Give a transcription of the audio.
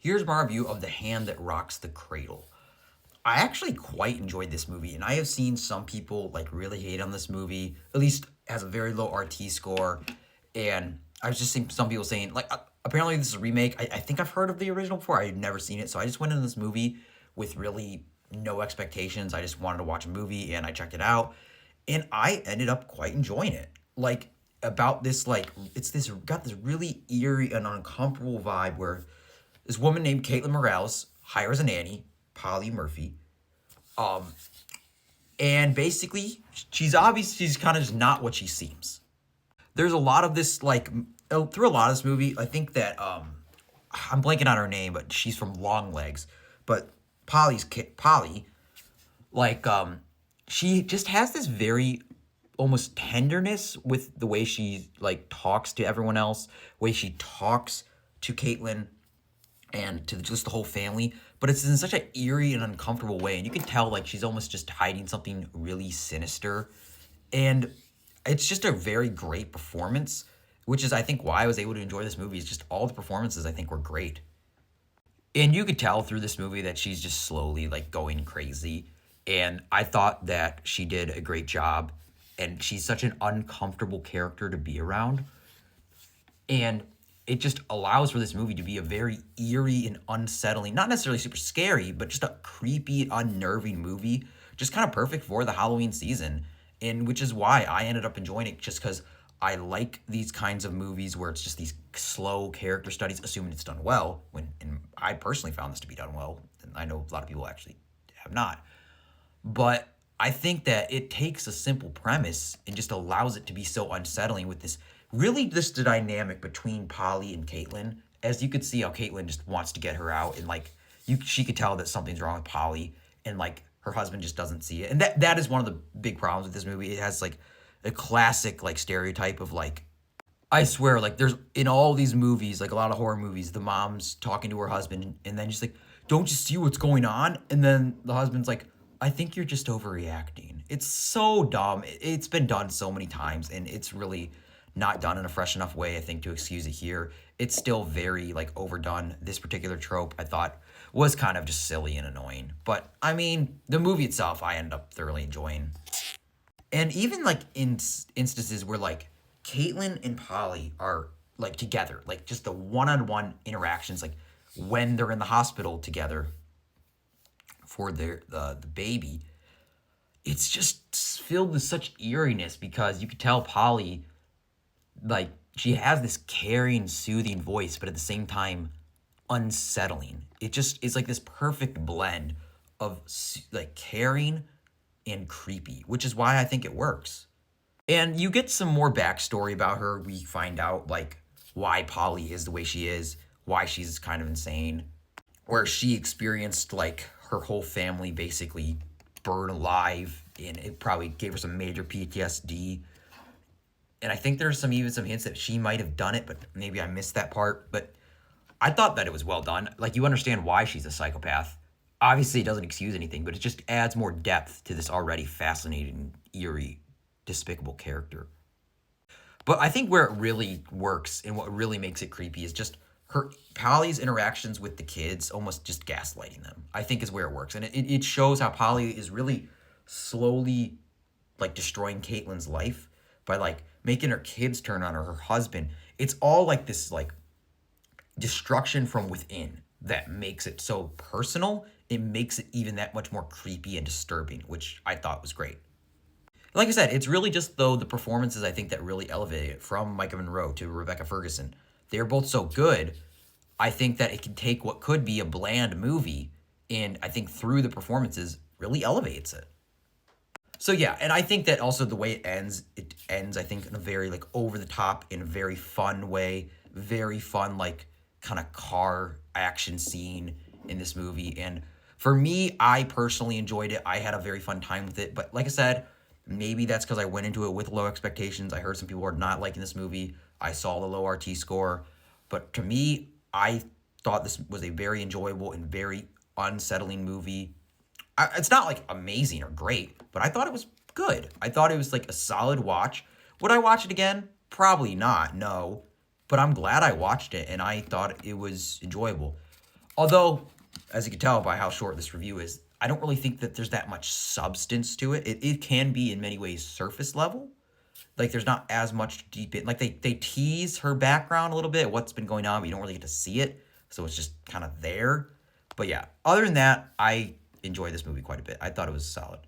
here's my review of The Hand That Rocks the Cradle. I actually quite enjoyed this movie, and I have seen some people like really hate on this movie. At least has a very low RT score, and I was just seeing some people saying like apparently this is a remake. I think I've heard of the original before. I had never seen it, so I just went into this movie with really no expectations. I just wanted to watch a movie, and I checked it out, and I ended up quite enjoying it. Like about this like it's this got this really eerie and uncomfortable vibe where this woman named Caitlin Morales hires a nanny, Polly Murphy, and basically she's kind of just not what she seems. There's a lot of this like through a lot of this movie. I think that I'm blanking on her name, but she's from Long Legs. But Polly, like she just has this very almost tenderness with the way she like talks to everyone else, way she talks to Caitlin and to just the whole family, but it's in such an eerie and uncomfortable way, and you can tell like she's almost just hiding something really sinister, and it's just a very great performance, which is I think why I was able to enjoy this movie. Is just all the performances I think were great, and you could tell through this movie that she's just slowly like going crazy, and I thought that she did a great job, and she's such an uncomfortable character to be around, and it just allows for this movie to be a very eerie and unsettling, not necessarily super scary, but just a creepy, unnerving movie, just kind of perfect for the Halloween season. And which is why I ended up enjoying it, just because I like these kinds of movies where it's just these slow character studies, assuming it's done well. And I personally found this to be done well, and I know a lot of people actually have not. But I think that it takes a simple premise and just allows it to be so unsettling with this really just the dynamic between Polly and Caitlin. As you could see how Caitlin just wants to get her out, and like she could tell that something's wrong with Polly, and like her husband just doesn't see it. And that is one of the big problems with this movie. It has like a classic like stereotype of like, I swear, like there's in all these movies, like a lot of horror movies, the mom's talking to her husband, and then she's like, "Don't you see what's going on?" And then the husband's like, "I think you're just overreacting." It's so dumb. It's been done so many times, and it's really not done in a fresh enough way, I think, to excuse it here. It's still very like overdone. This particular trope, I thought, was kind of just silly and annoying. But I mean, the movie itself, I ended up thoroughly enjoying. And even like in instances where like Caitlin and Polly are like together, like just the one-on-one interactions, like when they're in the hospital together for the baby, it's just filled with such eeriness because you could tell Polly, like, she has this caring, soothing voice, but at the same time unsettling. It just is like this perfect blend of like caring and creepy, which is why I think it works. And you get some more backstory about her. We find out like why Polly is the way she is, why she's kind of insane, where she experienced like her whole family basically burned alive, and it probably gave her some major PTSD. And I think there's even some hints that she might have done it, but maybe I missed that part. But I thought that it was well done. Like, you understand why she's a psychopath. Obviously, it doesn't excuse anything, but it just adds more depth to this already fascinating, eerie, despicable character. But I think where it really works and what really makes it creepy is just her Polly's interactions with the kids, almost just gaslighting them, I think is where it works. And it shows how Polly is really slowly like destroying Caitlin's life by like making her kids turn on her, her husband. It's all like this like destruction from within that makes it so personal. It makes it even that much more creepy and disturbing, which I thought was great. Like I said, it's really just though the performances I think that really elevate it, from Micah Monroe to Rebecca Ferguson. They're both so good. I think that it can take what could be a bland movie, and I think through the performances really elevates it. So yeah, and I think that also the way it ends, I think, in a very like over the top, in a very fun way, very fun like kind of car action scene in this movie. And for me, I personally enjoyed it. I had a very fun time with it. But like I said, maybe that's because I went into it with low expectations. I heard some people are not liking this movie. I saw the low RT score. But to me, I thought this was a very enjoyable and very unsettling movie. It's not like amazing or great, but I thought it was good. I thought it was like a solid watch. Would I watch it again? Probably not, no. But I'm glad I watched it, and I thought it was enjoyable. Although, as you can tell by how short this review is, I don't really think that there's that much substance to it. It can be in many ways surface level. Like there's not as much deep in, like they tease her background a little bit, what's been going on, but you don't really get to see it. So it's just kind of there. But yeah, other than that, I enjoyed this movie quite a bit. I thought it was solid.